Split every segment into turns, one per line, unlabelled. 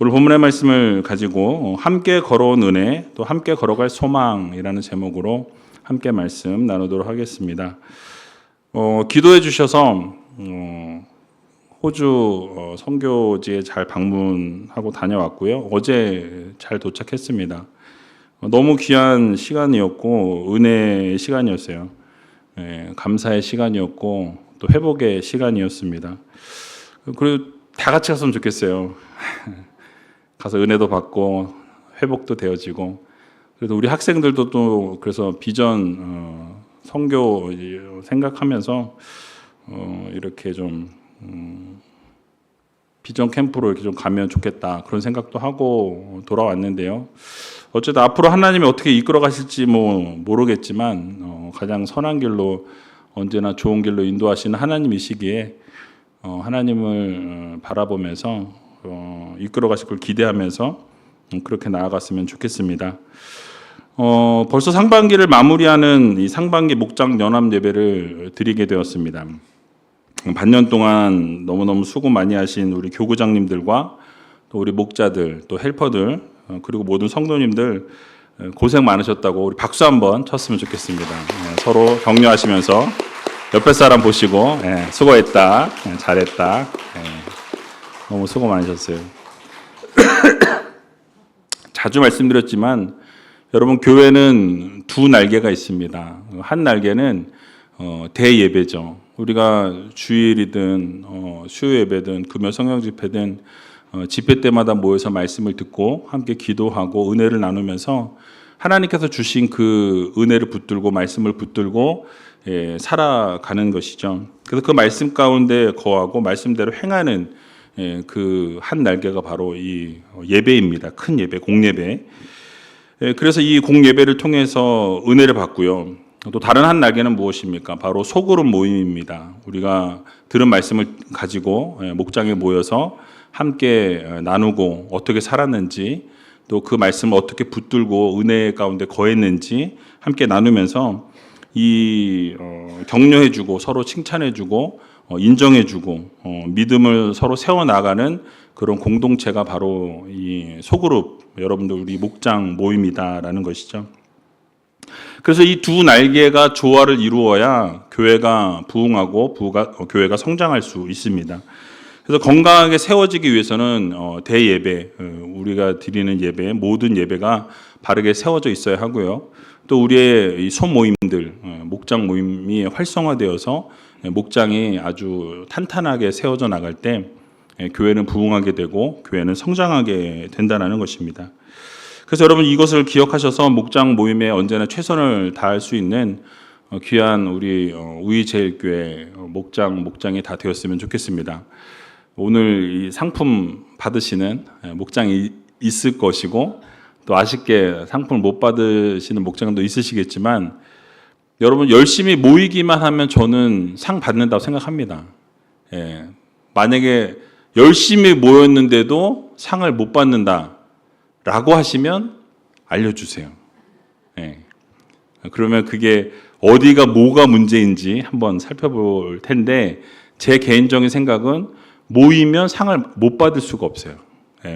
오늘 본문의 말씀을 가지고 함께 걸어온 은혜, 또 함께 걸어갈 소망이라는 제목으로 함께 말씀 나누도록 하겠습니다. 기도해 주셔서 호주 선교지에 잘 방문하고 다녀왔고요. 어제 잘 도착했습니다. 너무 귀한 시간이었고 은혜의 시간이었어요. 감사의 시간이었고 또 회복의 시간이었습니다. 그리고 다 같이 갔으면 좋겠어요. 가서 은혜도 받고 회복도 되어지고, 그래서 우리 학생들도 또 그래서 비전 선교 생각하면서 이렇게 좀 비전 캠프로 이렇게 좀 가면 좋겠다 그런 생각도 하고 돌아왔는데요. 어쨌든 앞으로 하나님이 어떻게 이끌어 가실지 모르겠지만 가장 선한 길로 언제나 좋은 길로 인도하시는 하나님이시기에 하나님을 바라보면서 이끌어 가실 걸 기대하면서 그렇게 나아갔으면 좋겠습니다. 벌써 상반기를 마무리하는 이 상반기 목장 연합 예배를 드리게 되었습니다. 반년 동안 너무너무 수고 많이 하신 우리 교구장님들과 또 우리 목자들, 또 헬퍼들, 그리고 모든 성도님들 고생 많으셨다고 우리 박수 한번 쳤으면 좋겠습니다. 서로 격려하시면서 옆에 사람 보시고 수고했다, 잘했다, 너무 수고 많으셨어요. 자주 말씀드렸지만 여러분, 교회는 두 날개가 있습니다. 한 날개는 대예배죠. 우리가 주일이든 수요 예배든 금요 성령 집회든 집회 때마다 모여서 말씀을 듣고 함께 기도하고 은혜를 나누면서 하나님께서 주신 그 은혜를 붙들고 말씀을 붙들고 살아가는 것이죠. 그래서 그 말씀 가운데 거하고 말씀대로 행하는 그 한 날개가 바로 이 예배입니다. 큰 예배, 공예배. 그래서 이 공예배를 통해서 은혜를 받고요. 또 다른 한 날개는 무엇입니까? 바로 소그룹 모임입니다. 우리가 들은 말씀을 가지고 목장에 모여서 함께 나누고 어떻게 살았는지, 또 그 말씀을 어떻게 붙들고 은혜 가운데 거했는지 함께 나누면서 이 격려해주고 서로 칭찬해주고 인정해주고 믿음을 서로 세워나가는 그런 공동체가 바로 이 소그룹, 여러분들 우리 목장 모임이다라는 것이죠. 그래서 이 두 날개가 조화를 이루어야 교회가 부흥하고 교회가 성장할 수 있습니다. 그래서 건강하게 세워지기 위해서는 대예배, 우리가 드리는 예배, 모든 예배가 바르게 세워져 있어야 하고요. 또 우리의 이 소모임들, 목장 모임이 활성화되어서 목장이 아주 탄탄하게 세워져 나갈 때 교회는 부흥하게 되고 교회는 성장하게 된다는 것입니다. 그래서 여러분, 이것을 기억하셔서 목장 모임에 언제나 최선을 다할 수 있는 귀한 우리 우이제일교회 목장이 다 되었으면 좋겠습니다. 오늘 이 상품 받으시는 목장이 있을 것이고, 또 아쉽게 상품을 못 받으시는 목장도 있으시겠지만, 여러분 열심히 모이기만 하면 저는 상 받는다고 생각합니다. 만약에 열심히 모였는데도 상을 못 받는다라고 하시면 알려주세요. 그러면 그게 어디가 뭐가 문제인지 한번 살펴볼 텐데, 제 개인적인 생각은 모이면 상을 못 받을 수가 없어요.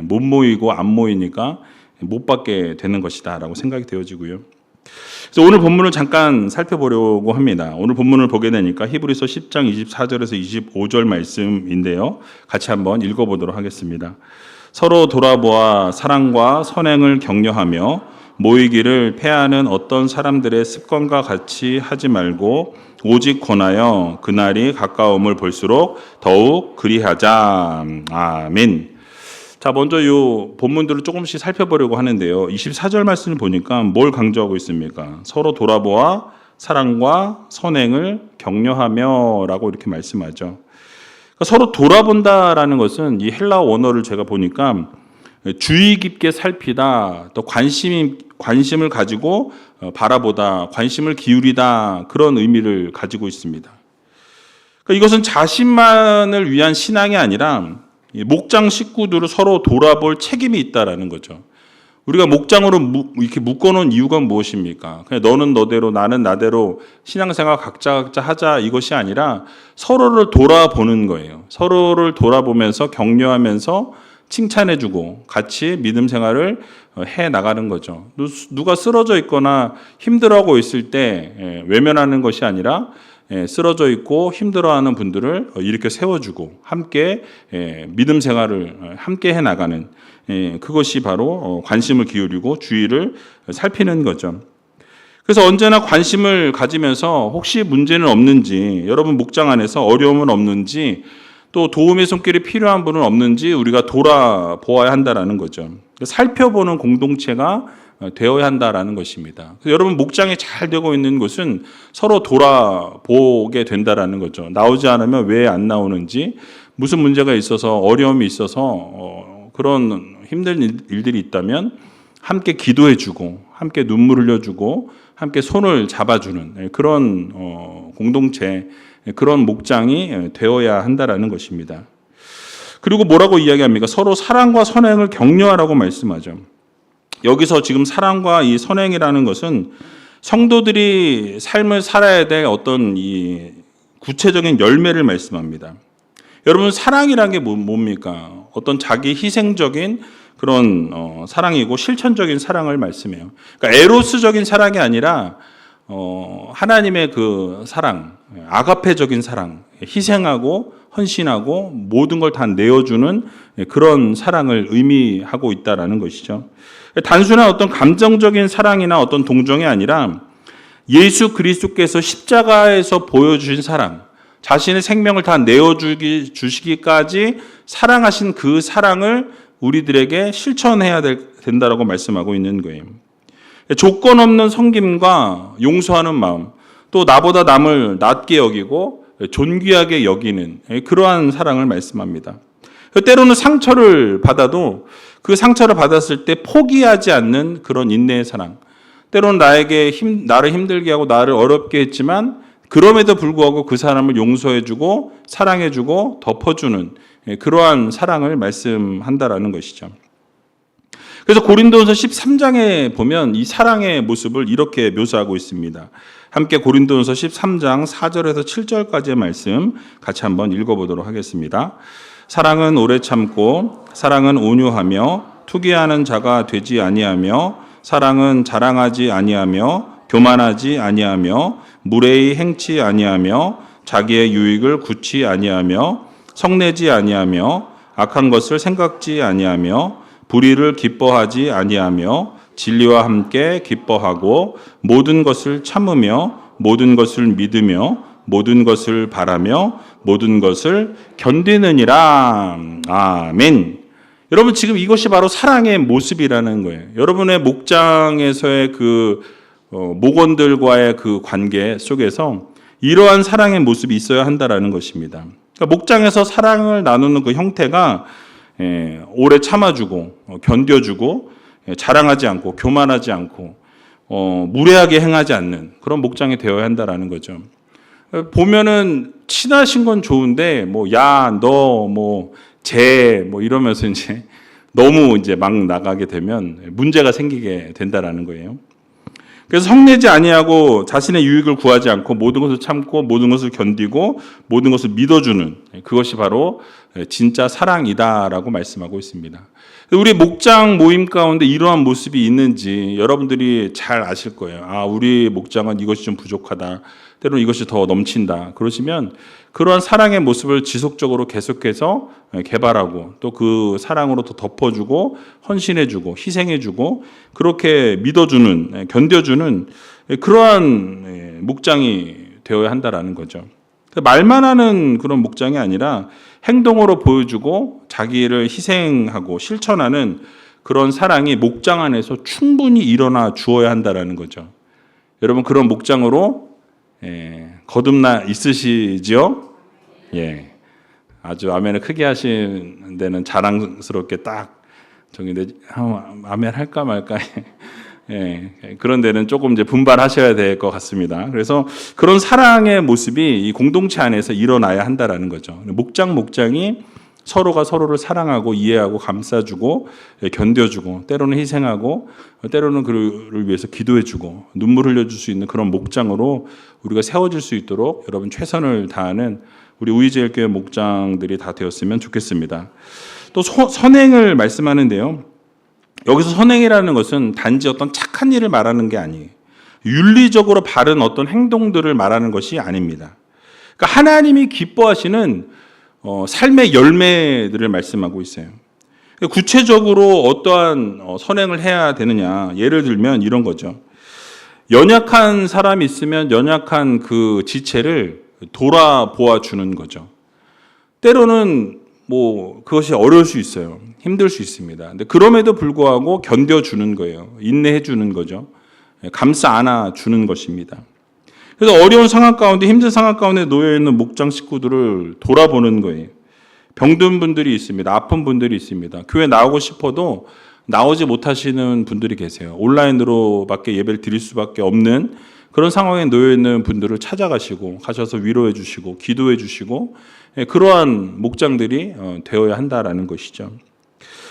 못 모이고 안 모이니까 못 받게 되는 것이다 라고 생각이 되어지고요. 그래서 오늘 본문을 잠깐 살펴보려고 합니다. 오늘 본문을 보게 되니까 히브리서 10장 24절에서 25절 말씀인데요. 같이 한번 읽어보도록 하겠습니다. 서로 돌아보아 사랑과 선행을 격려하며 모이기를 패하는 어떤 사람들의 습관과 같이 하지 말고 오직 권하여 그날이 가까움을 볼수록 더욱 그리하자. 아멘. 자, 먼저 이 본문들을 조금씩 살펴보려고 하는데요. 24절 말씀을 보니까 뭘 강조하고 있습니까? 서로 돌아보아 사랑과 선행을 격려하며 라고 이렇게 말씀하죠. 그러니까 서로 돌아본다라는 것은 이 헬라어 원어를 제가 보니까 주의 깊게 살피다, 또 관심을 가지고 바라보다, 관심을 기울이다, 그런 의미를 가지고 있습니다. 그러니까 이것은 자신만을 위한 신앙이 아니라 목장 식구들을 서로 돌아볼 책임이 있다라는 거죠. 우리가 목장으로 이렇게 묶어놓은 이유가 무엇입니까? 그냥 너는 너대로 나는 나대로 신앙생활 각자 하자, 이것이 아니라 서로를 돌아보는 거예요. 서로를 돌아보면서 격려하면서 칭찬해주고 같이 믿음 생활을 해 나가는 거죠. 누가 쓰러져 있거나 힘들어하고 있을 때 외면하는 것이 아니라 쓰러져 있고 힘들어하는 분들을 이렇게 세워주고 함께 믿음 생활을 함께 해 나가는 그것이 바로 관심을 기울이고 주의를 살피는 거죠. 그래서 언제나 관심을 가지면서 혹시 문제는 없는지, 여러분 목장 안에서 어려움은 없는지, 또 도움의 손길이 필요한 분은 없는지 우리가 돌아보아야 한다라는 거죠. 살펴보는 공동체가 되어야 한다라는 것입니다. 여러분 목장이 잘 되고 있는 곳은 서로 돌아보게 된다라는 거죠. 나오지 않으면 왜 안 나오는지, 무슨 문제가 있어서 어려움이 있어서 그런 힘든 일들이 있다면 함께 기도해주고 함께 눈물 흘려주고 함께 손을 잡아주는 그런 공동체, 그런 목장이 되어야 한다라는 것입니다. 그리고 뭐라고 이야기합니까? 서로 사랑과 선행을 격려하라고 말씀하죠. 여기서 지금 사랑과 이 선행이라는 것은 성도들이 삶을 살아야 될 어떤 이 구체적인 열매를 말씀합니다. 여러분 사랑이라는 게 뭡니까? 어떤 자기 희생적인 그런 사랑이고 실천적인 사랑을 말씀해요. 그러니까 에로스적인 사랑이 아니라 하나님의 그 사랑, 아가페적인 사랑, 희생하고 헌신하고 모든 걸 다 내어주는 그런 사랑을 의미하고 있다라는 것이죠. 단순한 어떤 감정적인 사랑이나 어떤 동정이 아니라 예수 그리스도께서 십자가에서 보여주신 사랑, 자신의 생명을 다 내어주시기까지 사랑하신 그 사랑을 우리들에게 실천해야 된다라고 말씀하고 있는 거예요. 조건 없는 섬김과 용서하는 마음, 또 나보다 남을 낮게 여기고 존귀하게 여기는 그러한 사랑을 말씀합니다. 때로는 상처를 받아도 그 상처를 받았을 때 포기하지 않는 그런 인내의 사랑. 때로는 나를 힘들게 하고 나를 어렵게 했지만 그럼에도 불구하고 그 사람을 용서해주고 사랑해주고 덮어주는 그러한 사랑을 말씀한다라는 것이죠. 그래서 고린도전서 13장에 보면 이 사랑의 모습을 이렇게 묘사하고 있습니다. 함께 고린도전서 13장 4절에서 7절까지의 말씀 같이 한번 읽어보도록 하겠습니다. 사랑은 오래 참고 사랑은 온유하며 투기하는 자가 되지 아니하며 사랑은 자랑하지 아니하며 교만하지 아니하며 무례히 행치 아니하며 자기의 유익을 굳지 아니하며 성내지 아니하며 악한 것을 생각지 아니하며 불의를 기뻐하지 아니하며 진리와 함께 기뻐하고 모든 것을 참으며 모든 것을 믿으며 모든 것을 바라며 모든 것을 견디느니라. 아멘. 여러분 지금 이것이 바로 사랑의 모습이라는 거예요. 여러분의 목장에서의 그 목원들과의 그 관계 속에서 이러한 사랑의 모습이 있어야 한다라는 것입니다. 그러니까 목장에서 사랑을 나누는 그 형태가 오래 참아주고 견뎌주고 자랑하지 않고 교만하지 않고 무례하게 행하지 않는 그런 목장이 되어야 한다라는 거죠. 보면은 친하신 건 좋은데 이러면서 이제 너무 이제 막 나가게 되면 문제가 생기게 된다라는 거예요. 그래서 성내지 아니하고 자신의 유익을 구하지 않고 모든 것을 참고 모든 것을 견디고 모든 것을 믿어주는 그것이 바로 진짜 사랑이다라고 말씀하고 있습니다. 우리 목장 모임 가운데 이러한 모습이 있는지 여러분들이 잘 아실 거예요. 우리 목장은 이것이 좀 부족하다. 때로는 이것이 더 넘친다. 그러시면 그러한 사랑의 모습을 지속적으로 계속해서 개발하고 또 그 사랑으로 더 덮어주고 헌신해주고 희생해주고 그렇게 믿어주는 견뎌주는 그러한 목장이 되어야 한다라는 거죠. 말만 하는 그런 목장이 아니라 행동으로 보여주고 자기를 희생하고 실천하는 그런 사랑이 목장 안에서 충분히 일어나 주어야 한다라는 거죠. 여러분 그런 목장으로 거듭나 있으시지요? 예. 아주 아멘을 크게 하시는 데는 자랑스럽게 딱 아멘 할까 말까. 예. 그런 데는 조금 이제 분발하셔야 될 것 같습니다. 그래서 그런 사랑의 모습이 이 공동체 안에서 일어나야 한다라는 거죠. 목장이 서로가 서로를 사랑하고 이해하고 감싸주고 견뎌주고 때로는 희생하고 때로는 그를 위해서 기도해주고 눈물 흘려줄 수 있는 그런 목장으로 우리가 세워질 수 있도록 여러분 최선을 다하는 우리 우이제일교회 목장들이 다 되었으면 좋겠습니다. 자, 5절 말씀을 보겠습니다. 또 선행을 말씀하는데요. 여기서 선행이라는 것은 단지 어떤 착한 일을 말하는 게 아니에요. 윤리적으로 바른 어떤 행동들을 말하는 것이 아닙니다. 그러니까 하나님이 기뻐하시는 삶의 열매들을 말씀하고 있어요. 구체적으로 어떠한 선행을 해야 되느냐. 예를 들면 이런 거죠. 연약한 사람이 있으면 연약한 그 지체를 돌아보아 주는 거죠. 때로는 그것이 어려울 수 있어요. 힘들 수 있습니다. 근데 그럼에도 불구하고 견뎌주는 거예요. 인내해 주는 거죠. 감싸 안아 주는 것입니다. 그래서 어려운 상황 가운데, 힘든 상황 가운데 놓여 있는 목장 식구들을 돌아보는 거예요. 병든 분들이 있습니다. 아픈 분들이 있습니다. 교회 나오고 싶어도 나오지 못하시는 분들이 계세요. 온라인으로밖에 예배를 드릴 수밖에 없는 그런 상황에 놓여 있는 분들을 찾아가시고 가셔서 위로해 주시고 기도해 주시고 그러한 목장들이 되어야 한다라는 것이죠.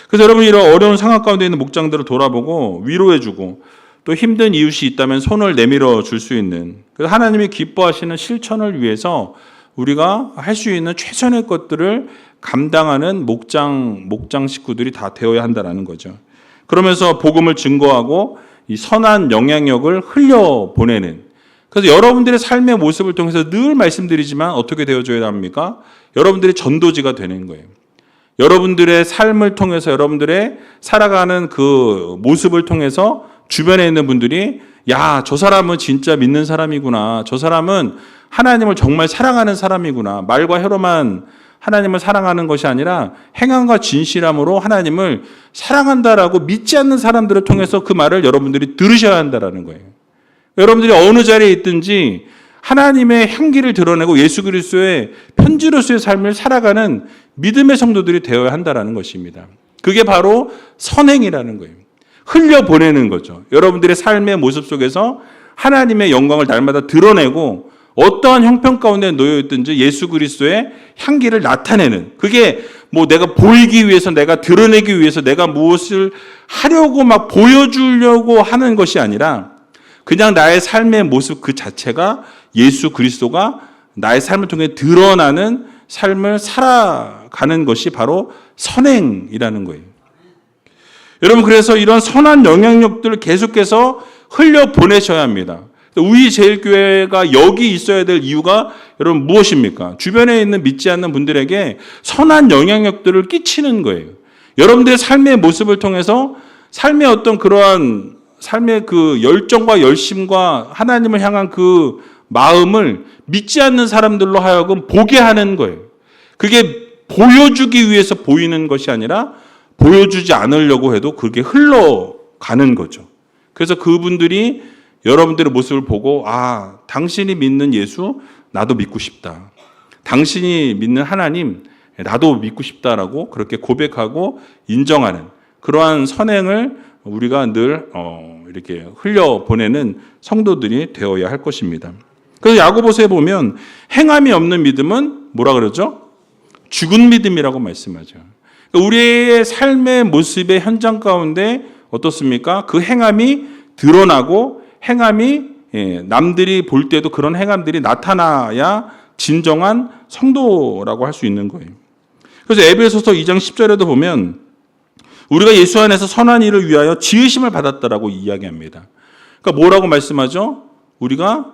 그래서 여러분 이런 어려운 상황 가운데 있는 목장들을 돌아보고 위로해 주고 또 힘든 이웃이 있다면 손을 내밀어 줄 수 있는, 그래서 하나님이 기뻐하시는 실천을 위해서 우리가 할 수 있는 최선의 것들을 감당하는 목장 식구들이 다 되어야 한다라는 거죠. 그러면서 복음을 증거하고 이 선한 영향력을 흘려보내는, 그래서 여러분들의 삶의 모습을 통해서 늘 말씀드리지만 어떻게 되어줘야 합니까? 여러분들이 전도지가 되는 거예요. 여러분들의 삶을 통해서 여러분들의 살아가는 그 모습을 통해서 주변에 있는 분들이 야, 저 사람은 진짜 믿는 사람이구나. 저 사람은 하나님을 정말 사랑하는 사람이구나. 말과 혀로만 하나님을 사랑하는 것이 아니라 행함과 진실함으로 하나님을 사랑한다라고 믿지 않는 사람들을 통해서 그 말을 여러분들이 들으셔야 한다라는 거예요. 여러분들이 어느 자리에 있든지 하나님의 향기를 드러내고 예수 그리스도의 편지로서의 삶을 살아가는 믿음의 성도들이 되어야 한다라는 것입니다. 그게 바로 선행이라는 거예요. 흘려보내는 거죠. 여러분들의 삶의 모습 속에서 하나님의 영광을 날마다 드러내고 어떠한 형편 가운데 놓여 있든지 예수 그리스도의 향기를 나타내는, 그게 내가 보이기 위해서, 내가 드러내기 위해서, 내가 무엇을 하려고 막 보여주려고 하는 것이 아니라 그냥 나의 삶의 모습 그 자체가 예수 그리스도가 나의 삶을 통해 드러나는 삶을 살아가는 것이 바로 선행이라는 거예요. 여러분, 그래서 이런 선한 영향력들을 계속해서 흘려보내셔야 합니다. 우리 제일교회가 여기 있어야 될 이유가 여러분 무엇입니까? 주변에 있는 믿지 않는 분들에게 선한 영향력들을 끼치는 거예요. 여러분들의 삶의 모습을 통해서 삶의 어떤 그러한 삶의 그 열정과 열심과 하나님을 향한 그 마음을 믿지 않는 사람들로 하여금 보게 하는 거예요. 그게 보여주기 위해서 보이는 것이 아니라 보여주지 않으려고 해도 그게 흘러가는 거죠. 그래서 그분들이 여러분들의 모습을 보고 당신이 믿는 예수 나도 믿고 싶다. 당신이 믿는 하나님 나도 믿고 싶다라고 그렇게 고백하고 인정하는 그러한 선행을 우리가 늘 이렇게 흘려보내는 성도들이 되어야 할 것입니다. 그래서 야고보서에 보면 행함이 없는 믿음은 뭐라 그러죠? 죽은 믿음이라고 말씀하죠. 우리의 삶의 모습의 현장 가운데 어떻습니까? 그 행함이 드러나고 행함이 남들이 볼 때도 그런 행함들이 나타나야 진정한 성도라고 할 수 있는 거예요. 그래서 에베소서 2장 10절에도 보면 우리가 예수 안에서 선한 일을 위하여 지으심을 받았다라고 이야기합니다. 그러니까 뭐라고 말씀하죠? 우리가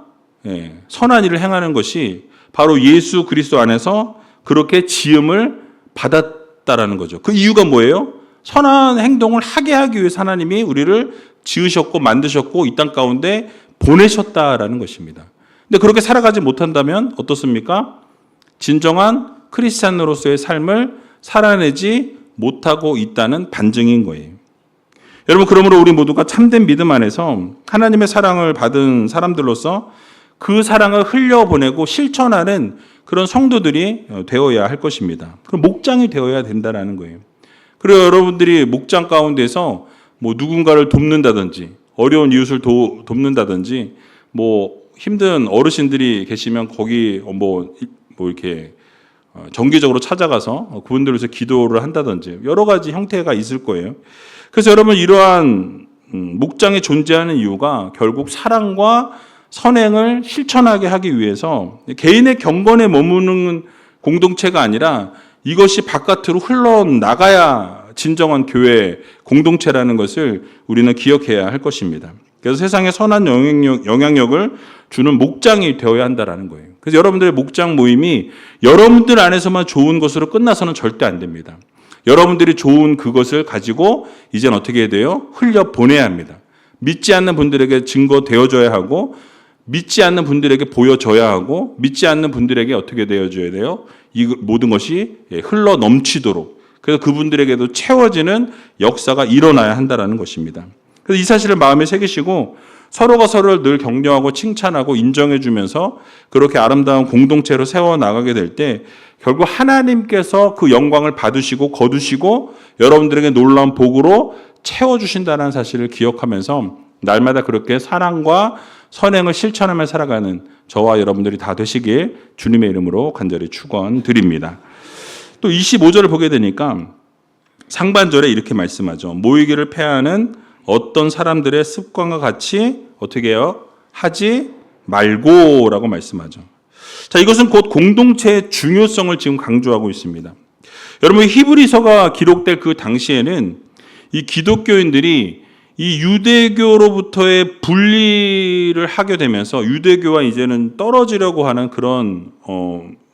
선한 일을 행하는 것이 바로 예수 그리스도 안에서 그렇게 지음을 받았다라는 거죠. 그 이유가 뭐예요? 선한 행동을 하게 하기 위해서 하나님이 우리를 지으셨고 만드셨고 이 땅 가운데 보내셨다라는 것입니다. 근데 그렇게 살아가지 못한다면 어떻습니까? 진정한 크리스찬으로서의 삶을 살아내지 못하고 있다는 반증인 거예요. 여러분, 그러므로 우리 모두가 참된 믿음 안에서 하나님의 사랑을 받은 사람들로서 그 사랑을 흘려보내고 실천하는 그런 성도들이 되어야 할 것입니다. 그럼 목장이 되어야 된다는 거예요. 그리고 여러분들이 목장 가운데서 누군가를 돕는다든지 어려운 이웃을 돕는다든지 힘든 어르신들이 계시면 거기 이렇게 정기적으로 찾아가서 그분들을 위해서 기도를 한다든지 여러 가지 형태가 있을 거예요. 그래서 여러분 이러한 목장이 존재하는 이유가 결국 사랑과 선행을 실천하게 하기 위해서 개인의 경건에 머무는 공동체가 아니라 이것이 바깥으로 흘러나가야 진정한 교회 공동체라는 것을 우리는 기억해야 할 것입니다. 그래서 세상에 선한 영향력을 주는 목장이 되어야 한다는 거예요. 그래서 여러분들의 목장 모임이 여러분들 안에서만 좋은 것으로 끝나서는 절대 안 됩니다. 여러분들이 좋은 그것을 가지고 이제는 어떻게 해야 돼요? 흘려보내야 합니다. 믿지 않는 분들에게 증거되어줘야 하고, 믿지 않는 분들에게 보여줘야 하고, 믿지 않는 분들에게 어떻게 되어줘야 돼요? 이 모든 것이 흘러 넘치도록, 그래서 그분들에게도 채워지는 역사가 일어나야 한다는 것입니다. 그래서 이 사실을 마음에 새기시고 서로가 서로를 늘 격려하고 칭찬하고 인정해주면서 그렇게 아름다운 공동체로 세워나가게 될 때 결국 하나님께서 그 영광을 받으시고 거두시고 여러분들에게 놀라운 복으로 채워주신다는 사실을 기억하면서 날마다 그렇게 사랑과 선행을 실천하며 살아가는 저와 여러분들이 다 되시길 주님의 이름으로 간절히 축원드립니다. 또 25절을 보게 되니까 상반절에 이렇게 말씀하죠. 모이기를 패하는 어떤 사람들의 습관과 같이 어떻게 해요? 하지 말고라고 말씀하죠. 자, 이것은 곧 공동체의 중요성을 지금 강조하고 있습니다. 여러분, 히브리서가 기록될 그 당시에는 이 기독교인들이 이 유대교로부터의 분리를 하게 되면서 유대교와 이제는 떨어지려고 하는 그런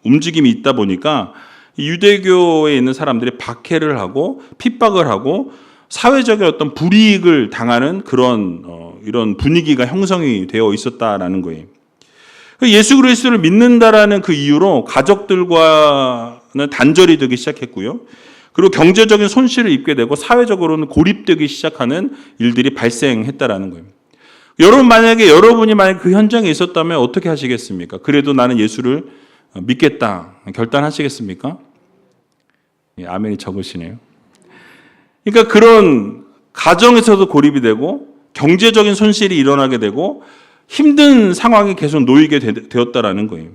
움직임이 있다 보니까 이 유대교에 있는 사람들이 박해를 하고 핍박을 하고 사회적인 어떤 불이익을 당하는 그런 이런 분위기가 형성이 되어 있었다라는 거예요. 예수 그리스도를 믿는다라는 그 이유로 가족들과는 단절이 되기 시작했고요. 그리고 경제적인 손실을 입게 되고 사회적으로는 고립되기 시작하는 일들이 발생했다라는 거예요. 여러분이 만약에 그 현장에 있었다면 어떻게 하시겠습니까? 그래도 나는 예수를 믿겠다 결단하시겠습니까? 예, 아멘이 적으시네요. 그러니까 그런 가정에서도 고립이 되고 경제적인 손실이 일어나게 되고 힘든 상황이 계속 놓이게 되었다라는 거예요.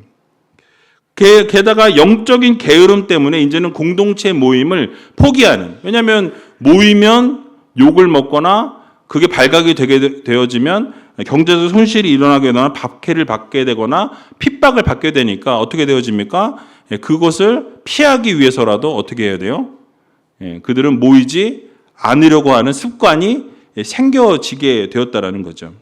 게다가 영적인 게으름 때문에 이제는 공동체 모임을 포기하는, 왜냐하면 모이면 욕을 먹거나 그게 발각이 되게 되어지면 경제적 손실이 일어나게 되거나 박해를 받게 되거나 핍박을 받게 되니까 어떻게 되어집니까? 그것을 피하기 위해서라도 어떻게 해야 돼요? 그들은 모이지 않으려고 하는 습관이 생겨지게 되었다라는 거죠.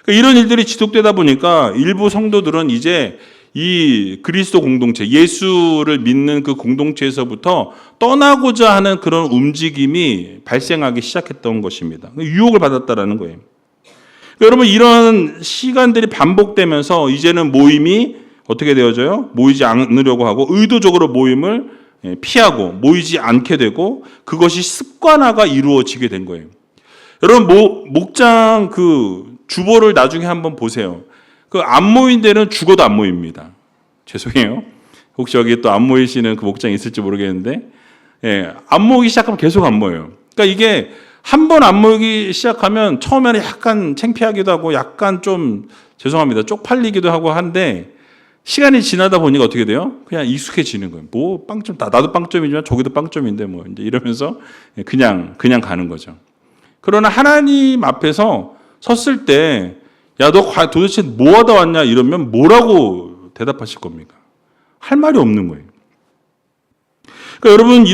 이런 일들이 지속되다 보니까 일부 성도들은 이제 이 그리스도 공동체, 예수를 믿는 그 공동체에서부터 떠나고자 하는 그런 움직임이 발생하기 시작했던 것입니다. 유혹을 받았다라는 거예요. 여러분, 이런 시간들이 반복되면서 이제는 모임이 어떻게 되어져요? 모이지 않으려고 하고 의도적으로 모임을 피하고 모이지 않게 되고 그것이 습관화가 이루어지게 된 거예요. 여러분, 목장 그 주보를 나중에 한번 보세요. 그 안 모인 데는 죽어도 안 모입니다. 죄송해요. 혹시 여기 또 안 모이시는 그 목장이 있을지 모르겠는데, 안 모이기 시작하면 계속 안 모여요. 그러니까 이게 한 번 안 모이기 시작하면 처음에는 약간 창피하기도 하고 약간 좀 죄송합니다. 쪽팔리기도 하고 한데 시간이 지나다 보니까 어떻게 돼요? 그냥 익숙해지는 거예요. 뭐 빵점, 나도 빵점이지만 저기도 빵점인데 뭐 이제 이러면서 그냥 가는 거죠. 그러나 하나님 앞에서 섰을 때, 야, 너 도대체 뭐 하다 왔냐? 이러면 뭐라고 대답하실 겁니까? 할 말이 없는 거예요. 그러니까 여러분,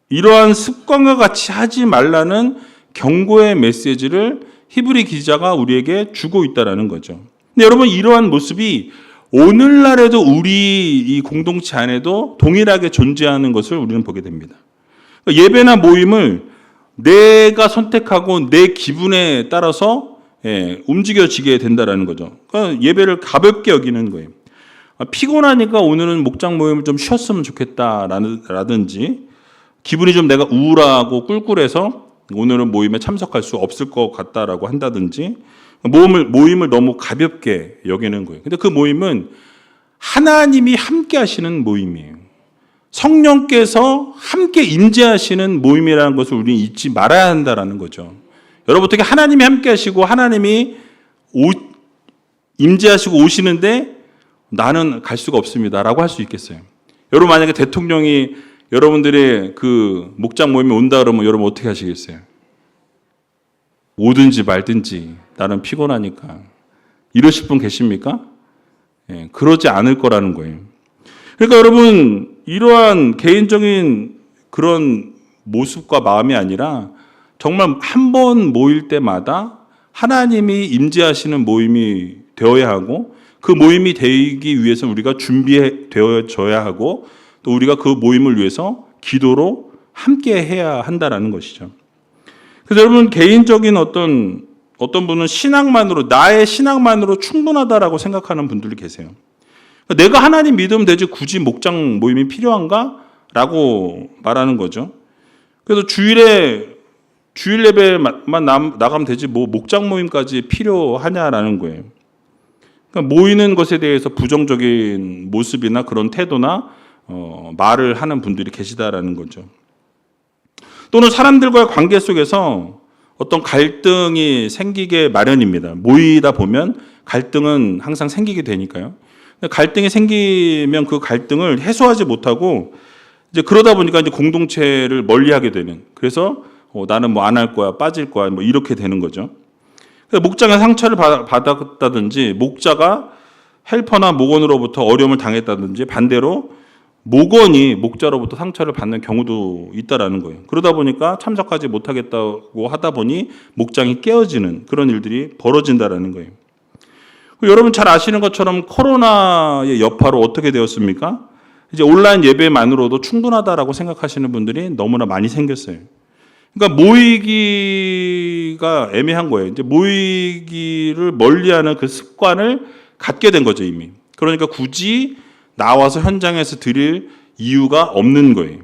이러한 습관과 같이 하지 말라는 경고의 메시지를 히브리 기자가 우리에게 주고 있다는 거죠. 근데 여러분, 이러한 모습이 오늘날에도 우리 이 공동체 안에도 동일하게 존재하는 것을 우리는 보게 됩니다. 그러니까 예배나 모임을 내가 선택하고 내 기분에 따라서 움직여지게 된다는 거죠. 그러니까 예배를 가볍게 여기는 거예요. 피곤하니까 오늘은 목장 모임을 좀 쉬었으면 좋겠다라든지, 기분이 좀 내가 우울하고 꿀꿀해서 오늘은 모임에 참석할 수 없을 것 같다라고 한다든지, 모임을 너무 가볍게 여기는 거예요. 근데 그 모임은 하나님이 함께 하시는 모임이에요. 성령께서 함께 임재하시는 모임이라는 것을 우리는 잊지 말아야 한다는 거죠. 여러분, 어떻게 하나님이 함께 하시고 하나님이 임재하시고 오시는데 나는 갈 수가 없습니다라고 할 수 있겠어요? 여러분, 만약에 대통령이 여러분들의 그 목장 모임에 온다 그러면 여러분 어떻게 하시겠어요? 오든지 말든지 나는 피곤하니까, 이러실 분 계십니까? 그러지 않을 거라는 거예요. 그러니까 여러분, 이러한 개인적인 그런 모습과 마음이 아니라 정말 한 번 모일 때마다 하나님이 임재하시는 모임이 되어야 하고 그 모임이 되기 위해서 우리가 준비되어져야 하고 또 우리가 그 모임을 위해서 기도로 함께 해야 한다라는 것이죠. 그래서 여러분 개인적인 어떤 분은 나의 신앙만으로 충분하다라고 생각하는 분들이 계세요. 내가 하나님 믿으면 되지 굳이 목장 모임이 필요한가? 라고 말하는 거죠. 그래서 주일 예배만 나가면 되지 뭐 목장 모임까지 필요하냐라는 거예요. 그러니까 모이는 것에 대해서 부정적인 모습이나 그런 태도나 말을 하는 분들이 계시다라는 거죠. 또는 사람들과의 관계 속에서 어떤 갈등이 생기게 마련입니다. 모이다 보면 갈등은 항상 생기게 되니까요. 갈등이 생기면 그 갈등을 해소하지 못하고 이제 그러다 보니까 이제 공동체를 멀리하게 되는. 그래서 나는 뭐 안 할 거야, 빠질 거야, 뭐 이렇게 되는 거죠. 목장에 상처를 받았다든지 목자가 헬퍼나 목원으로부터 어려움을 당했다든지 반대로 목원이 목자로부터 상처를 받는 경우도 있다라는 거예요. 그러다 보니까 참석하지 못하겠다고 하다 보니 목장이 깨어지는 그런 일들이 벌어진다라는 거예요. 여러분 잘 아시는 것처럼 코로나의 여파로 어떻게 되었습니까? 이제 온라인 예배만으로도 충분하다라고 생각하시는 분들이 너무나 많이 생겼어요. 그러니까 모이기가 애매한 거예요. 이제 모이기를 멀리하는 그 습관을 갖게 된 거죠, 이미. 그러니까 굳이 나와서 현장에서 드릴 이유가 없는 거예요.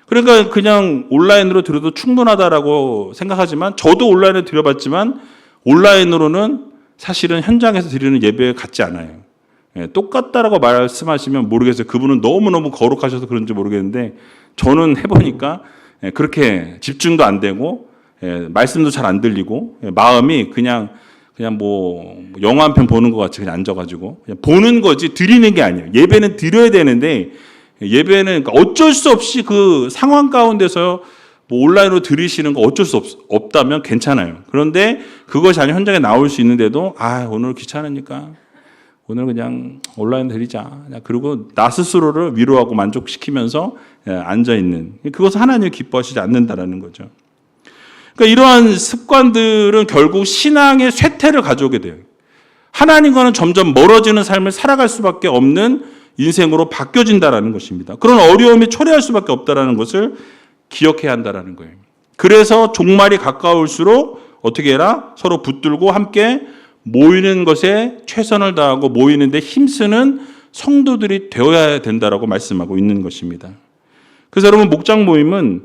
그러니까 그냥 온라인으로 드려도 충분하다라고 생각하지만 저도 온라인에 드려봤지만 온라인으로는 사실은 현장에서 드리는 예배 같지 않아요. 똑같다라고 말씀하시면 모르겠어요. 그분은 너무너무 거룩하셔서 그런지 모르겠는데 저는 해보니까 그렇게 집중도 안 되고 말씀도 잘 안 들리고 마음이 그냥 뭐 영화 한 편 보는 것 같이 그냥 앉아가지고 그냥 보는 거지 드리는 게 아니에요. 예배는 드려야 되는데 예배는 어쩔 수 없이 그 상황 가운데서 뭐 온라인으로 들으시는 거 어쩔 수 없다면 괜찮아요. 그런데 그것이 아니라 현장에 나올 수 있는데도 오늘 귀찮으니까 오늘 그냥 온라인 드리자. 그리고 나 스스로를 위로하고 만족시키면서 앉아있는. 그것은 하나님이 기뻐하시지 않는다라는 거죠. 그러니까 이러한 습관들은 결국 신앙의 쇠퇴를 가져오게 돼요. 하나님과는 점점 멀어지는 삶을 살아갈 수밖에 없는 인생으로 바뀌어진다라는 것입니다. 그런 어려움이 초래할 수밖에 없다라는 것을 기억해야 한다라는 거예요. 그래서 종말이 가까울수록 어떻게 해라? 서로 붙들고 함께 모이는 것에 최선을 다하고 모이는데 힘쓰는 성도들이 되어야 된다라고 말씀하고 있는 것입니다. 그래서 여러분 목장 모임은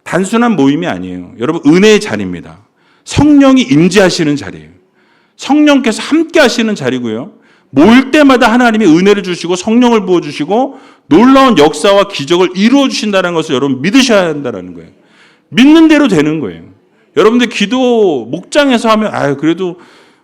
단순한 모임이 아니에요. 여러분 은혜의 자리입니다. 성령이 임재하시는 자리예요. 성령께서 함께 하시는 자리고요. 모일 때마다 하나님이 은혜를 주시고 성령을 부어주시고 놀라운 역사와 기적을 이루어 주신다는 것을 여러분 믿으셔야 한다는 거예요. 믿는 대로 되는 거예요. 여러분들 기도 목장에서 하면 그래도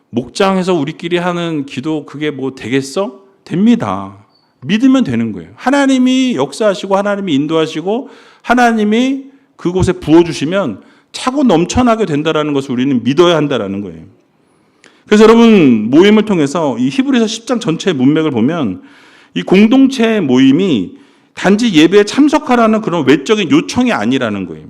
목장에서 우리끼리 하는 기도 그게 뭐 되겠어? 됩니다. 믿으면 되는 거예요. 하나님이 역사하시고 하나님이 인도하시고 하나님이 그곳에 부어주시면 차고 넘쳐나게 된다는 것을 우리는 믿어야 한다는 거예요. 그래서 여러분 모임을 통해서 이 히브리서 10장 전체의 문맥을 보면 이 공동체 모임이 단지 예배에 참석하라는 그런 외적인 요청이 아니라는 거예요.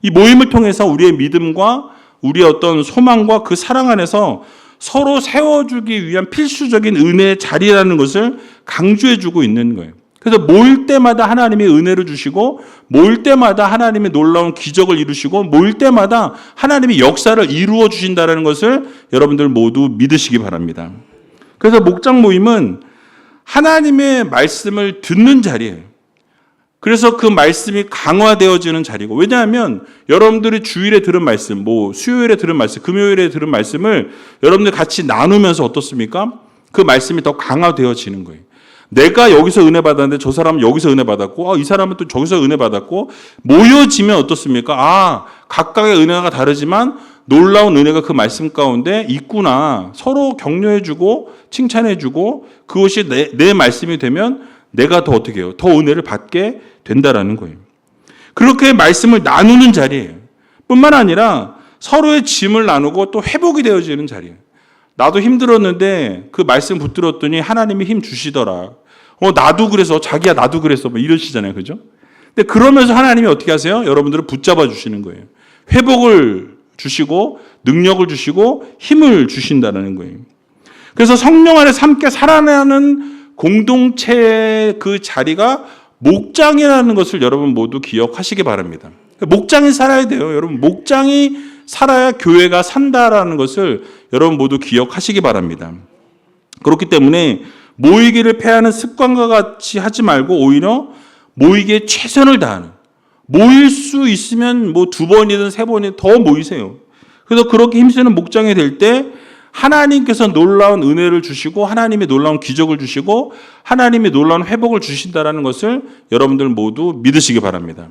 이 모임을 통해서 우리의 믿음과 우리의 어떤 소망과 그 사랑 안에서 서로 세워주기 위한 필수적인 은혜의 자리라는 것을 강조해주고 있는 거예요. 그래서 모일 때마다 하나님이 은혜를 주시고 모일 때마다 하나님의 놀라운 기적을 이루시고 모일 때마다 하나님이 역사를 이루어 주신다는 것을 여러분들 모두 믿으시기 바랍니다. 그래서 목장 모임은 하나님의 말씀을 듣는 자리예요. 그래서 그 말씀이 강화되어지는 자리고, 왜냐하면 여러분들이 주일에 들은 말씀, 수요일에 들은 말씀, 금요일에 들은 말씀을 여러분들 같이 나누면서 어떻습니까? 그 말씀이 더 강화되어지는 거예요. 내가 여기서 은혜 받았는데 저 사람은 여기서 은혜 받았고 이 사람은 또 저기서 은혜 받았고 모여지면 어떻습니까? 각각의 은혜가 다르지만 놀라운 은혜가 그 말씀 가운데 있구나. 서로 격려해주고 칭찬해주고 그것이 내 말씀이 되면 내가 더 어떻게 해요? 더 은혜를 받게 된다라는 거예요. 그렇게 말씀을 나누는 자리예요. 뿐만 아니라 서로의 짐을 나누고 또 회복이 되어지는 자리예요. 나도 힘들었는데 그 말씀 붙들었더니 하나님이 힘 주시더라. 나도 그래서, 자기야 나도 그랬어, 뭐 이러시잖아요. 그죠? 근데 그러면서 하나님이 어떻게 하세요? 여러분들을 붙잡아 주시는 거예요. 회복을 주시고 능력을 주시고 힘을 주신다는 거예요. 그래서 성령 안에서 함께 살아나는 공동체의 그 자리가 목장이라는 것을 여러분 모두 기억하시기 바랍니다. 목장이 살아야 돼요. 여러분, 목장이 살아야 교회가 산다라는 것을 여러분 모두 기억하시기 바랍니다. 그렇기 때문에 모이기를 패하는 습관과 같이 하지 말고 오히려 모이기에 최선을 다하는, 모일 수 있으면 뭐 2번이든 3번이든 더 모이세요. 그래서 그렇게 힘쓰는 목장이 될 때 하나님께서 놀라운 은혜를 주시고 하나님이 놀라운 기적을 주시고 하나님이 놀라운 회복을 주신다는 것을 여러분들 모두 믿으시기 바랍니다.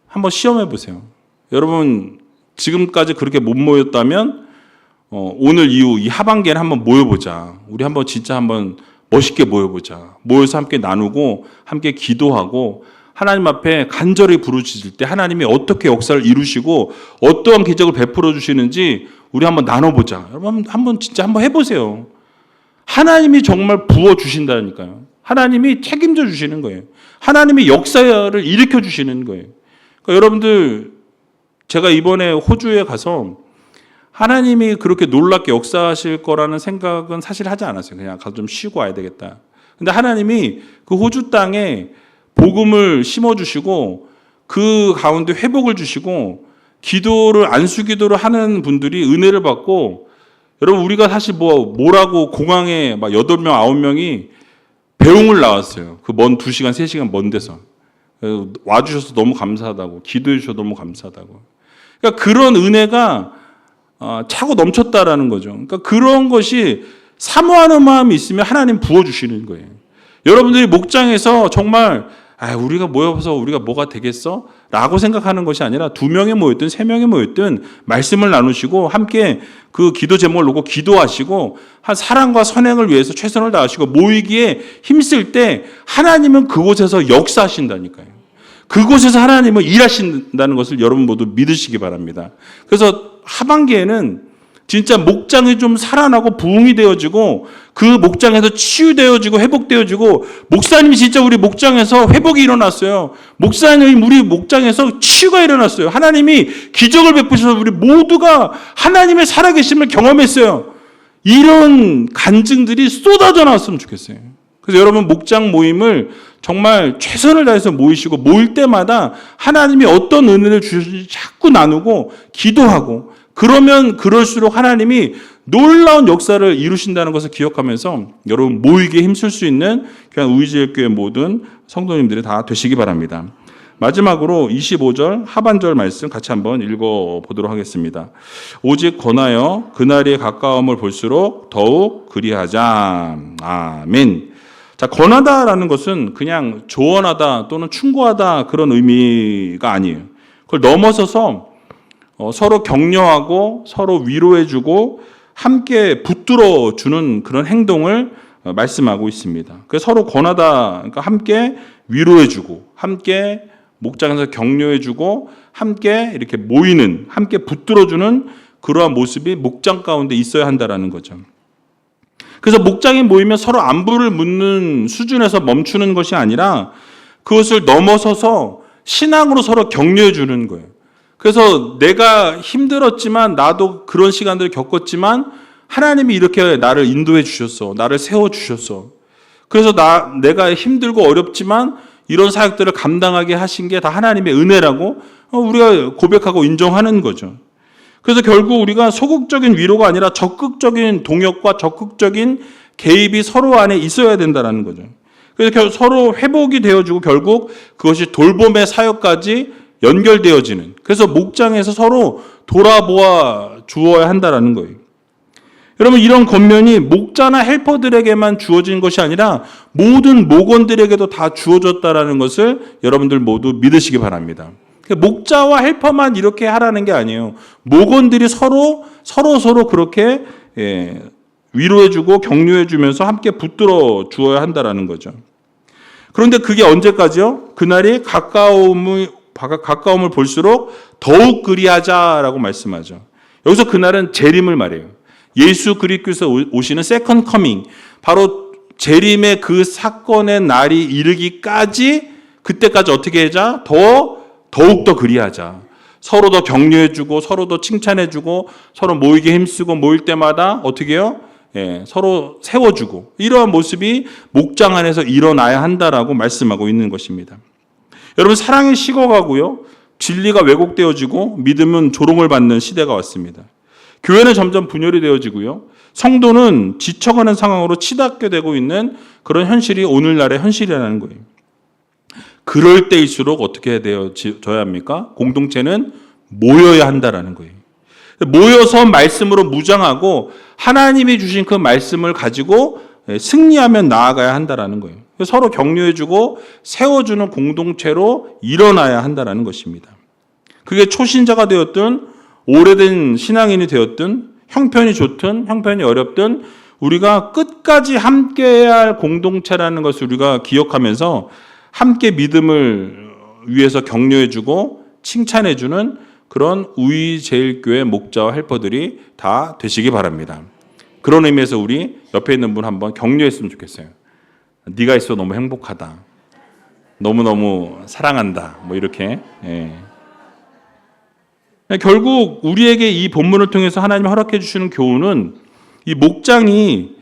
한번 시험해 보세요. 여러분 지금까지 그렇게 못 모였다면 오늘 이후 이 하반기에는 한번 모여보자. 우리 한번 진짜 한번 멋있게 모여보자. 모여서 함께 나누고 함께 기도하고 하나님 앞에 간절히 부르짖을 때 하나님이 어떻게 역사를 이루시고 어떠한 기적을 베풀어 주시는지 우리 한번 나눠보자. 여러분 한번 진짜 한번 해보세요. 하나님이 정말 부어주신다니까요. 하나님이 책임져 주시는 거예요. 하나님이 역사를 일으켜 주시는 거예요. 그러니까 여러분들 제가 이번에 호주에 가서 하나님이 그렇게 놀랍게 역사하실 거라는 생각은 사실 하지 않았어요. 그냥 가서 좀 쉬고 와야 되겠다. 근데 하나님이 그 호주 땅에 복음을 심어주시고 그 가운데 회복을 주시고 기도를 안수기도를 하는 분들이 은혜를 받고 여러분 우리가 사실 뭐라고 공항에 막 8명 9명이 배웅을 나왔어요. 그 먼 2시간 3시간 먼 데서 와주셔서 너무 감사하다고 기도해 주셔서 너무 감사하다고. 그러니까 그런 은혜가 차고 넘쳤다라는 거죠. 그러니까 그런 것이 사모하는 마음이 있으면 하나님 부어주시는 거예요. 여러분들이 목장에서 정말 우리가 모여서 우리가 뭐가 되겠어? 라고 생각하는 것이 아니라 2명이 모였든 3명이 모였든 말씀을 나누시고 함께 그 기도 제목을 놓고 기도하시고 한 사랑과 선행을 위해서 최선을 다하시고 모이기에 힘쓸 때 하나님은 그곳에서 역사하신다니까요. 그곳에서 하나님은 일하신다는 것을 여러분 모두 믿으시기 바랍니다. 그래서 하반기에는 진짜 목장이 좀 살아나고 부흥이 되어지고 그 목장에서 치유되어지고 회복되어지고 목사님이 진짜 우리 목장에서 회복이 일어났어요. 목사님 우리 목장에서 치유가 일어났어요. 하나님이 기적을 베푸셔서 우리 모두가 하나님의 살아계심을 경험했어요. 이런 간증들이 쏟아져 나왔으면 좋겠어요. 그래서 여러분 목장 모임을 정말 최선을 다해서 모이시고 모일 때마다 하나님이 어떤 은혜를 주실지 자꾸 나누고 기도하고 그러면 그럴수록 하나님이 놀라운 역사를 이루신다는 것을 기억하면서 여러분 모이기에 힘쓸 수 있는 그냥 우리지역교회 모든 성도님들이 다 되시기 바랍니다. 마지막으로 25절 하반절 말씀 같이 한번 읽어보도록 하겠습니다. 오직 권하여 그날이 가까움을 볼수록 더욱 그리하자. 아멘. 자, 권하다라는 것은 그냥 조언하다 또는 충고하다 그런 의미가 아니에요. 그걸 넘어서서 서로 격려하고 서로 위로해주고 함께 붙들어 주는 그런 행동을 말씀하고 있습니다. 그래서 서로 권하다, 그러니까 함께 위로해주고 함께 목장에서 격려해주고 함께 이렇게 모이는, 함께 붙들어주는 그러한 모습이 목장 가운데 있어야 한다라는 거죠. 그래서 목장에 모이면 서로 안부를 묻는 수준에서 멈추는 것이 아니라 그것을 넘어서서 신앙으로 서로 격려해 주는 거예요. 그래서 내가 힘들었지만 나도 그런 시간들을 겪었지만 하나님이 이렇게 나를 인도해 주셨어. 나를 세워 주셨어. 그래서 내가 힘들고 어렵지만 이런 사역들을 감당하게 하신 게 다 하나님의 은혜라고 우리가 고백하고 인정하는 거죠. 그래서 결국 우리가 소극적인 위로가 아니라 적극적인 동역과 적극적인 개입이 서로 안에 있어야 된다는 거죠. 그래서 서로 회복이 되어지고 결국 그것이 돌봄의 사역까지 연결되어지는, 그래서 목장에서 서로 돌아보아 주어야 한다는 거예요. 여러분 이런 권면이 목자나 헬퍼들에게만 주어진 것이 아니라 모든 목원들에게도 다 주어졌다는 것을 여러분들 모두 믿으시기 바랍니다. 목자와 헬퍼만 이렇게 하라는 게 아니에요. 목원들이 서로 그렇게 위로해주고 격려해주면서 함께 붙들어 주어야 한다는 거죠. 그런데 그게 언제까지요? 그날이 가까움을 볼수록 더욱 그리하자라고 말씀하죠. 여기서 그날은 재림을 말해요. 예수 그리스도께서 오시는 세컨드 커밍, 바로 재림의 그 사건의 날이 이르기까지 그때까지 어떻게 하자? 더욱더 그리하자. 서로 더 격려해주고 서로 더 칭찬해주고 서로 모이게 힘쓰고 모일 때마다 어떻게 해요? 서로 세워주고 이러한 모습이 목장 안에서 일어나야 한다라고 말씀하고 있는 것입니다. 여러분, 사랑이 식어가고요. 진리가 왜곡되어지고 믿음은 조롱을 받는 시대가 왔습니다. 교회는 점점 분열이 되어지고요. 성도는 지쳐가는 상황으로 치닫게 되고 있는 그런 현실이 오늘날의 현실이라는 거예요. 그럴 때일수록 어떻게 해야 되어져야 합니까? 공동체는 모여야 한다라는 거예요. 모여서 말씀으로 무장하고 하나님이 주신 그 말씀을 가지고 승리하며 나아가야 한다라는 거예요. 서로 격려해주고 세워주는 공동체로 일어나야 한다라는 것입니다. 그게 초신자가 되었든 오래된 신앙인이 되었든 형편이 좋든 형편이 어렵든 우리가 끝까지 함께해야 할 공동체라는 것을 우리가 기억하면서 함께 믿음을 위해서 격려해주고 칭찬해주는 그런 우이제일교회 목자와 헬퍼들이 다 되시기 바랍니다. 그런 의미에서 우리 옆에 있는 분 한번 격려했으면 좋겠어요. 네가 있어 너무 행복하다. 너무너무 사랑한다. 뭐 이렇게. 결국 우리에게 이 본문을 통해서 하나님이 허락해 주시는 교훈은 이 목장이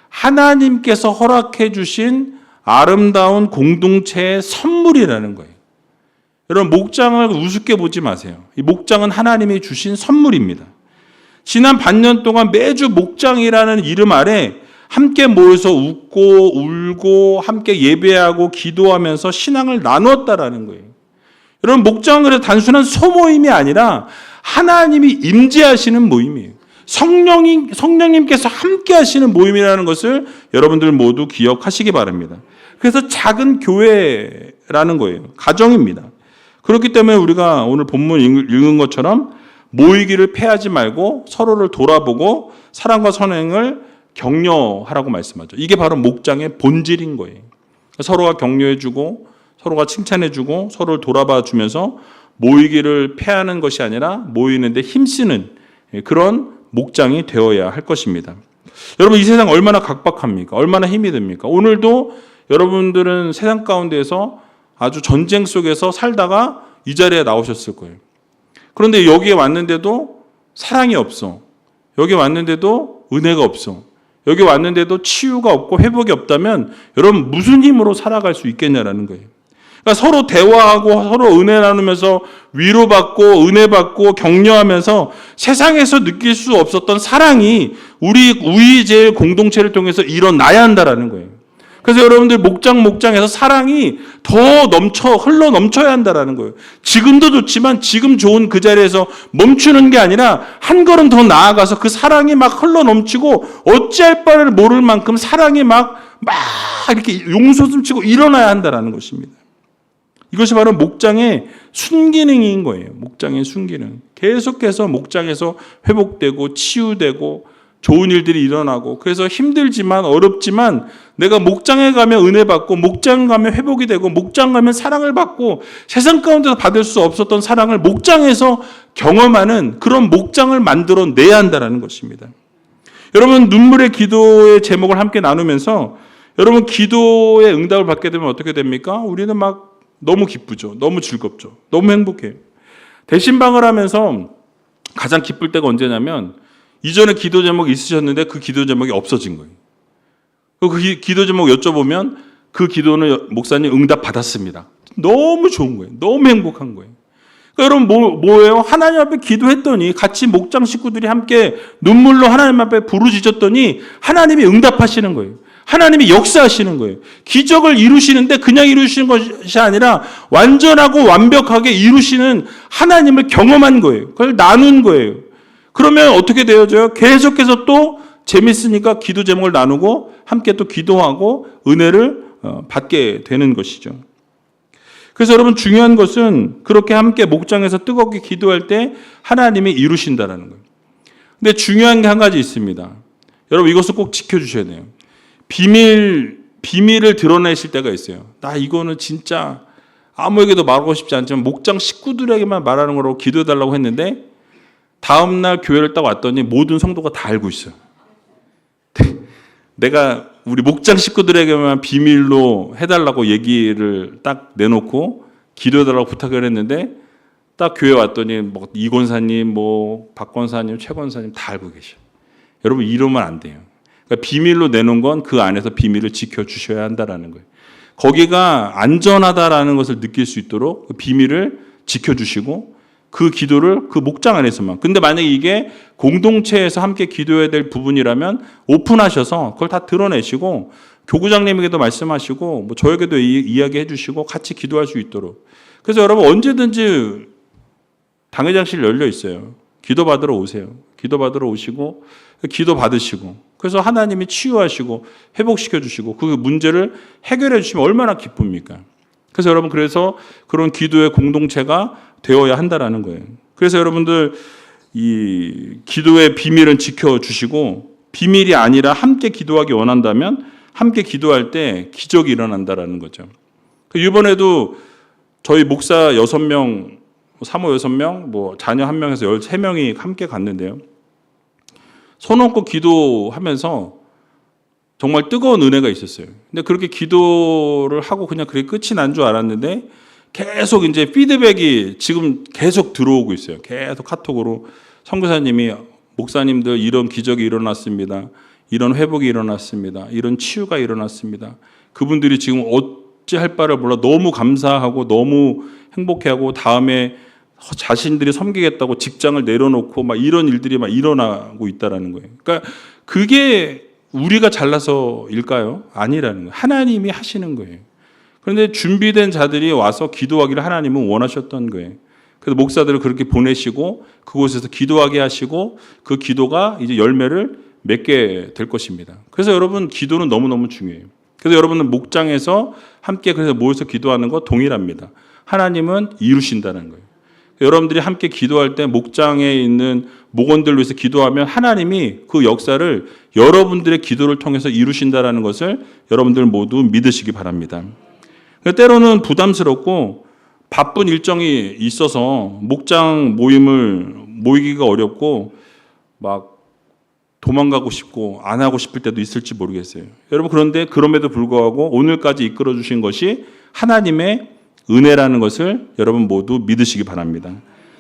하나님께서 허락해 주신 아름다운 공동체의 선물이라는 거예요. 여러분, 목장을 우습게 보지 마세요. 이 목장은 하나님이 주신 선물입니다. 지난 반년 동안 매주 목장이라는 이름 아래 함께 모여서 웃고 울고 함께 예배하고 기도하면서 신앙을 나누었다라는 거예요. 여러분, 목장은 그래서 단순한 소모임이 아니라 하나님이 임재하시는 모임이에요. 성령님께서 함께 하시는 모임이라는 것을 여러분들 모두 기억하시기 바랍니다. 그래서 작은 교회라는 거예요. 가정입니다. 그렇기 때문에 우리가 오늘 본문 읽은 것처럼 모이기를 패하지 말고 서로를 돌아보고 사랑과 선행을 격려하라고 말씀하죠. 이게 바로 목장의 본질인 거예요. 서로가 격려해주고 서로가 칭찬해주고 서로를 돌아봐주면서 모이기를 패하는 것이 아니라 모이는데 힘쓰는 그런 목장이 되어야 할 것입니다. 여러분, 이 세상 얼마나 각박합니까? 얼마나 힘이 듭니까? 오늘도 여러분들은 세상 가운데에서 아주 전쟁 속에서 살다가 이 자리에 나오셨을 거예요. 그런데 여기에 왔는데도 사랑이 없어. 여기 왔는데도 은혜가 없어. 여기 왔는데도 치유가 없고 회복이 없다면 여러분 무슨 힘으로 살아갈 수 있겠냐라는 거예요. 그러니까 서로 대화하고 서로 은혜 나누면서 위로받고 은혜받고 격려하면서 세상에서 느낄 수 없었던 사랑이 우리 우리제일 공동체를 통해서 일어나야 한다라는 거예요. 그래서 여러분들 목장에서 사랑이 더 흘러 넘쳐야 한다라는 거예요. 지금도 좋지만 지금 좋은 그 자리에서 멈추는 게 아니라 한 걸음 더 나아가서 그 사랑이 막 흘러 넘치고 어찌할 바를 모를 만큼 사랑이 막 이렇게 용솟음치고 일어나야 한다라는 것입니다. 이것이 바로 목장의 순기능인 거예요. 목장의 순기능. 계속해서 목장에서 회복되고 치유되고 좋은 일들이 일어나고 그래서 힘들지만 어렵지만 내가 목장에 가면 은혜 받고 목장 가면 회복이 되고 목장 가면 사랑을 받고 세상 가운데서 받을 수 없었던 사랑을 목장에서 경험하는 그런 목장을 만들어 내야 한다는 것입니다. 여러분, 눈물의 기도의 제목을 함께 나누면서 여러분 기도의 응답을 받게 되면 어떻게 됩니까? 우리는 막 너무 기쁘죠. 너무 즐겁죠. 너무 행복해요. 대신방을 하면서 가장 기쁠 때가 언제냐면 이전에 기도 제목이 있으셨는데 그 기도 제목이 없어진 거예요. 그 기도 제목 여쭤보면 그 기도는 목사님 응답 받았습니다. 너무 좋은 거예요. 너무 행복한 거예요. 그러니까 여러분 뭐예요? 하나님 앞에 기도했더니 같이 목장 식구들이 함께 눈물로 하나님 앞에 부르짖었더니 하나님이 응답하시는 거예요. 하나님이 역사하시는 거예요. 기적을 이루시는데 그냥 이루시는 것이 아니라 완전하고 완벽하게 이루시는 하나님을 경험한 거예요. 그걸 나눈 거예요. 그러면 어떻게 되어져요? 계속해서 또 재밌으니까 기도 제목을 나누고 함께 또 기도하고 은혜를 받게 되는 것이죠. 그래서 여러분 중요한 것은 그렇게 함께 목장에서 뜨겁게 기도할 때 하나님이 이루신다는 거예요. 근데 중요한 게 한 가지 있습니다. 여러분 이것을 꼭 지켜주셔야 돼요. 비밀을 드러내실 때가 있어요. 나 이거는 진짜 아무에게도 말하고 싶지 않지만 목장 식구들에게만 말하는 거라고 기도해달라고 했는데 다음날 교회를 딱 왔더니 모든 성도가 다 알고 있어요. 내가 우리 목장 식구들에게만 비밀로 해달라고 얘기를 딱 내놓고 기도해달라고 부탁을 했는데 딱 교회 왔더니 뭐 이 권사님, 뭐 박 권사님, 최 권사님 다 알고 계셔. 여러분 이러면 안 돼요. 그러니까 비밀로 내놓은 건 그 안에서 비밀을 지켜주셔야 한다라는 거예요. 거기가 안전하다라는 것을 느낄 수 있도록 그 비밀을 지켜주시고 그 기도를 그 목장 안에서만. 근데 만약에 이게 공동체에서 함께 기도해야 될 부분이라면 오픈하셔서 그걸 다 드러내시고 교구장님에게도 말씀하시고 뭐 저에게도 이야기해 주시고 같이 기도할 수 있도록. 그래서 여러분 언제든지 당회장실 열려 있어요. 기도 받으러 오세요. 기도 받으러 오시고 기도 받으시고 그래서 하나님이 치유하시고 회복시켜 주시고 그 문제를 해결해 주시면 얼마나 기쁩니까? 그래서 여러분 그래서 그런 기도의 공동체가 되어야 한다라는 거예요. 그래서 여러분들 이 기도의 비밀은 지켜주시고 비밀이 아니라 함께 기도하기 원한다면 함께 기도할 때 기적이 일어난다라는 거죠. 이번에도 저희 목사 6명, 사모 6명, 뭐 자녀 1명에서 13명이 함께 갔는데요. 손 얹고 기도하면서 정말 뜨거운 은혜가 있었어요. 근데 그렇게 기도를 하고 그냥 그게 끝이 난 줄 알았는데 계속 이제 피드백이 지금 계속 들어오고 있어요. 계속 카톡으로 선교사님이 목사님들 이런 기적이 일어났습니다. 이런 회복이 일어났습니다. 이런 치유가 일어났습니다. 그분들이 지금 어찌할 바를 몰라 너무 감사하고 너무 행복해하고 다음에 자신들이 섬기겠다고 직장을 내려놓고 막 이런 일들이 막 일어나고 있다라는 거예요. 그러니까 그게 우리가 잘나서일까요? 아니라는 거예요. 하나님이 하시는 거예요. 그런데 준비된 자들이 와서 기도하기를 하나님은 원하셨던 거예요. 그래서 목사들을 그렇게 보내시고 그곳에서 기도하게 하시고 그 기도가 이제 열매를 맺게 될 것입니다. 그래서 여러분 기도는 너무너무 중요해요. 그래서 여러분은 목장에서 함께 그래서 모여서 기도하는 거 동일합니다. 하나님은 이루신다는 거예요. 여러분들이 함께 기도할 때 목장에 있는 목원들을 위해서 기도하면 하나님이 그 역사를 여러분들의 기도를 통해서 이루신다는 것을 여러분들 모두 믿으시기 바랍니다. 때로는 부담스럽고 바쁜 일정이 있어서 목장 모임을 모이기가 어렵고 막 도망가고 싶고 안 하고 싶을 때도 있을지 모르겠어요. 여러분 그런데 그럼에도 불구하고 오늘까지 이끌어 주신 것이 하나님의 은혜라는 것을 여러분 모두 믿으시기 바랍니다.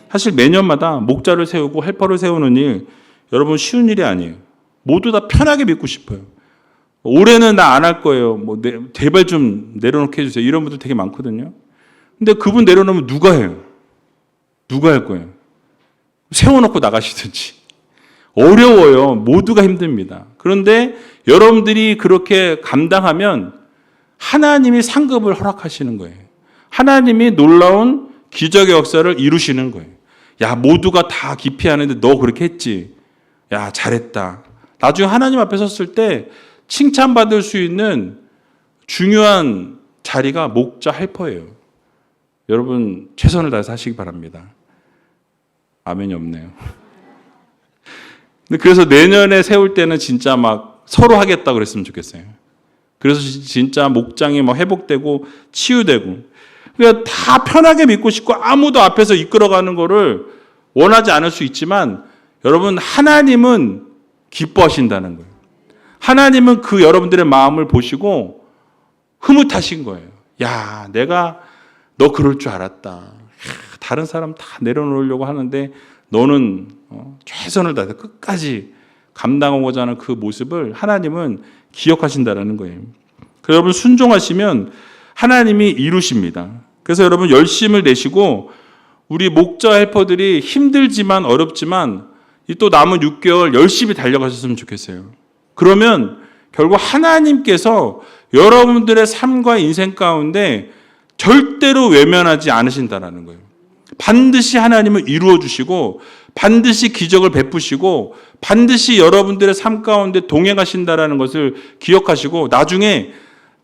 사실 매년마다 목자를 세우고 헬퍼를 세우는 일 여러분 쉬운 일이 아니에요. 모두 다 편하게 믿고 싶어요. 올해는 나 안 할 거예요. 뭐 제발 좀 내려놓게 해주세요. 이런 분들 되게 많거든요. 근데 그분 내려놓으면 누가 해요? 누가 할 거예요? 세워놓고 나가시든지. 어려워요. 모두가 힘듭니다. 그런데 여러분들이 그렇게 감당하면 하나님이 상급을 허락하시는 거예요. 하나님이 놀라운 기적의 역사를 이루시는 거예요. 야, 모두가 다 기피하는데 너 그렇게 했지. 야, 잘했다. 나중에 하나님 앞에 섰을 때 칭찬받을 수 있는 중요한 자리가 목자 헬퍼예요. 여러분 최선을 다해서 하시기 바랍니다. 아멘이 없네요. 그래서 내년에 세울 때는 진짜 막 서로 하겠다 그랬으면 좋겠어요. 그래서 진짜 목장이 막 회복되고 치유되고 그러니까 다 편하게 믿고 싶고 아무도 앞에서 이끌어가는 거를 원하지 않을 수 있지만 여러분 하나님은 기뻐하신다는 거예요. 하나님은 그 여러분들의 마음을 보시고 흐뭇하신 거예요. 야, 내가 너 그럴 줄 알았다. 다른 사람 다 내려놓으려고 하는데 너는 최선을 다해서 끝까지 감당하고자 하는 그 모습을 하나님은 기억하신다는 거예요. 그래서 여러분 순종하시면 하나님이 이루십니다. 그래서 여러분 열심을 내시고 우리 목자 헬퍼들이 힘들지만 어렵지만 또 남은 6개월 열심히 달려가셨으면 좋겠어요. 그러면 결국 하나님께서 여러분들의 삶과 인생 가운데 절대로 외면하지 않으신다는 거예요. 반드시 하나님은 이루어 주시고 반드시 기적을 베푸시고 반드시 여러분들의 삶 가운데 동행하신다는 것을 기억하시고 나중에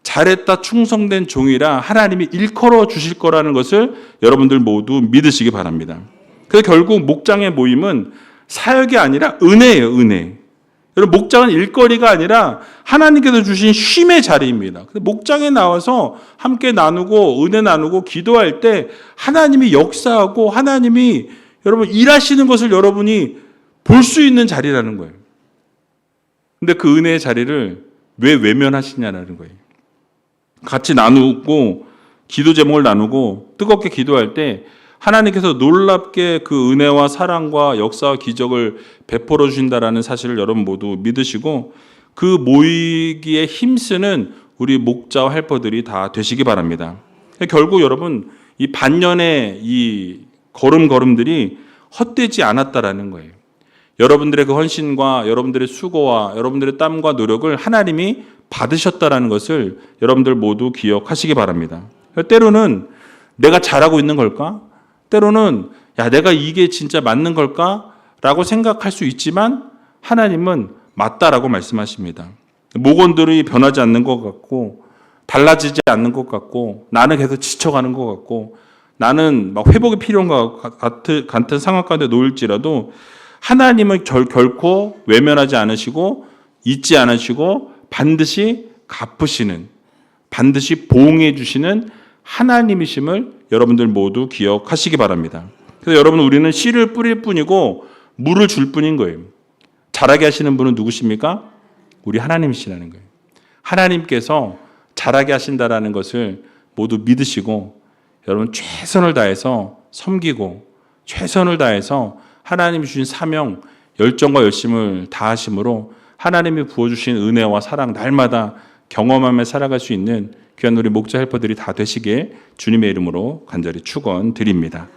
잘했다 충성된 종이라 하나님이 일컬어 주실 거라는 것을 여러분들 모두 믿으시기 바랍니다. 그래서 결국 목장의 모임은 사역이 아니라 은혜예요. 은혜. 여러분 목장은 일거리가 아니라 하나님께서 주신 쉼의 자리입니다. 목장에 나와서 함께 나누고 은혜 나누고 기도할 때 하나님이 역사하고 하나님이 여러분 일하시는 것을 여러분이 볼 수 있는 자리라는 거예요. 근데 그 은혜의 자리를 왜 외면하시냐는 거예요. 같이 나누고 기도 제목을 나누고 뜨겁게 기도할 때 하나님께서 놀랍게 그 은혜와 사랑과 역사와 기적을 베풀어 주신다라는 사실을 여러분 모두 믿으시고 그 모이기에 힘쓰는 우리 목자와 헬퍼들이 다 되시기 바랍니다. 결국 여러분 이 반년의 이 걸음들이 헛되지 않았다라는 거예요. 여러분들의 그 헌신과 여러분들의 수고와 여러분들의 땀과 노력을 하나님이 받으셨다라는 것을 여러분들 모두 기억하시기 바랍니다. 때로는 내가 잘하고 있는 걸까? 때로는 내가 이게 진짜 맞는 걸까? 라고 생각할 수 있지만 하나님은 맞다라고 말씀하십니다. 목원들이 변하지 않는 것 같고 달라지지 않는 것 같고 나는 계속 지쳐가는 것 같고 나는 막 회복이 필요한 것 같은 상황 가운데 놓일지라도 하나님은 결코 외면하지 않으시고 잊지 않으시고 반드시 갚으시는 반드시 보응해 주시는 하나님이심을 여러분들 모두 기억하시기 바랍니다. 그래서 여러분 우리는 씨를 뿌릴 뿐이고 물을 줄 뿐인 거예요. 자라게 하시는 분은 누구십니까? 우리 하나님이시라는 거예요. 하나님께서 자라게 하신다라는 것을 모두 믿으시고 여러분 최선을 다해서 섬기고 최선을 다해서 하나님이 주신 사명, 열정과 열심을 다하심으로 하나님이 부어주신 은혜와 사랑 날마다 경험하며 살아갈 수 있는 귀한 우리 목자 헬퍼들이 다 되시길 주님의 이름으로 간절히 축원드립니다.